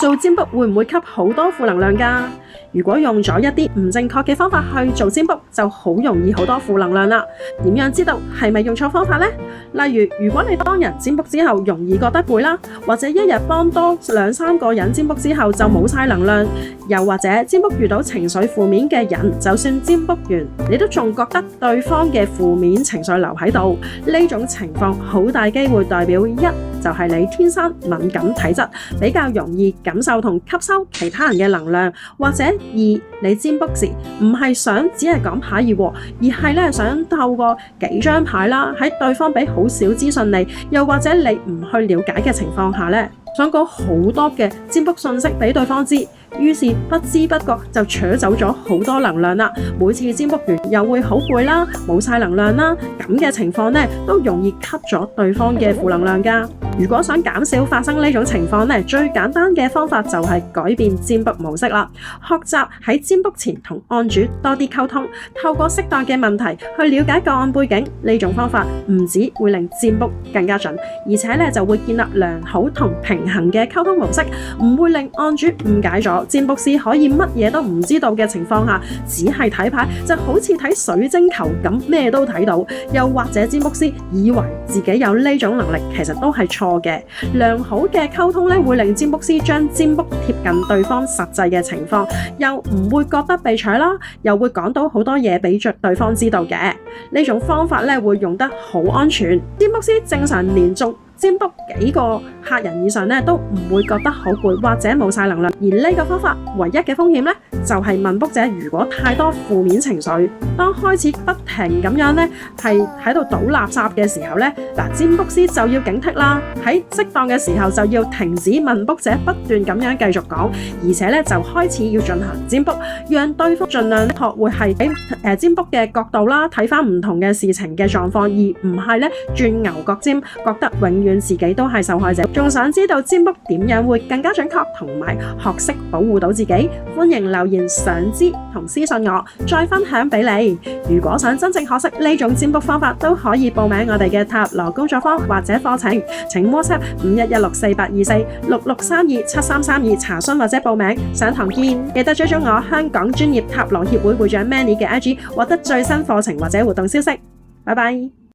做占卜會唔會吸好多負能量㗎？如果用咗一啲唔正確嘅方法去做占卜，就好容易好多負能量啦。點樣知道係咪用錯方法呢？例如，如果你當人占卜之後容易覺得攰啦，或者一日幫多2、3個人占卜之後就冇晒能量，又或者占卜遇到情緒負面嘅人，就算占卜完，你都仲覺得對方嘅負面情緒留喺度，呢種情況好大機會代表一就係你天生敏感體質，比較容易感受同吸收其他人嘅能量，或者二你占卜時唔係想只係講牌意，而係想透過幾張牌啦，喺對方俾好少資訊你，又或者你唔去了解嘅情況下想講好多嘅占卜信息俾對方知，於是不知不覺就搶走咗好多能量啦。每次占卜完又會好攰啦，冇晒能量啦，咁嘅情況都容易吸咗對方嘅負能量㗎。如果想減少發生呢種情況最簡單嘅方法就係改變占卜模式啦。學習喺占卜前同案主多啲溝通，透過適當嘅問題去了解個案背景，呢種方法唔止會令占卜更加準，而且就會建立良好同平衡嘅溝通模式，唔會令案主誤解咗占卜師可以乜嘢都唔知道嘅情況下，只係睇牌就好似睇水晶球咁咩都睇到，又或者占卜師以為自己有呢種能力，其實都係錯嘅。良好嘅溝通會令占卜師將占卜貼近對方實際嘅情況，又唔會覺得被取啦，又會講到好多嘢俾對方知道嘅。呢種方法會用得好安全，占卜師正常連續占卜幾個客人以上都唔會覺得好攰或者冇晒能量。而呢個方法唯一嘅風險就係問卜者如果太多負面情緒，當開始不停咁樣係喺度倒垃圾嘅時候占卜師就要警惕啦。喺適當嘅時候就要停止問卜者不斷咁樣繼續講，而且就開始要進行占卜，讓對方盡量學會係喺占卜嘅角度啦，睇翻唔同嘅事情嘅狀況，而唔係轉牛角尖，覺得永遠自己都係受害者。仲想知道占卜點樣會更加準確，同埋學識保護到自己，歡迎留言想知同私信我，再分享俾你。如果想真正學識呢種占卜方法，都可以報名我哋嘅塔羅工作坊或者課程，請 WhatsApp 5116482466327332查詢或者報名。上堂見，記得追蹤我香港專業塔羅協會會長 Manny 嘅 IG，獲得最新課程或者活動消息。拜拜。